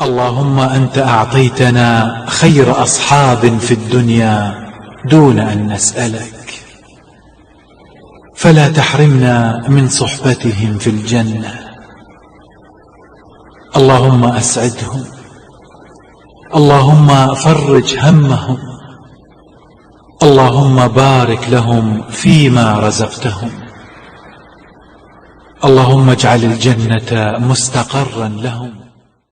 اللهم أنت أعطيتنا خير أصحاب في الدنيا دون أن نسألك، فلا تحرمنا من صحبتهم في الجنة. اللهم أسعدهم، اللهم فرج همهم، اللهم بارك لهم فيما رزقتهم. اللهم اجعل الجنة مستقرا لهم.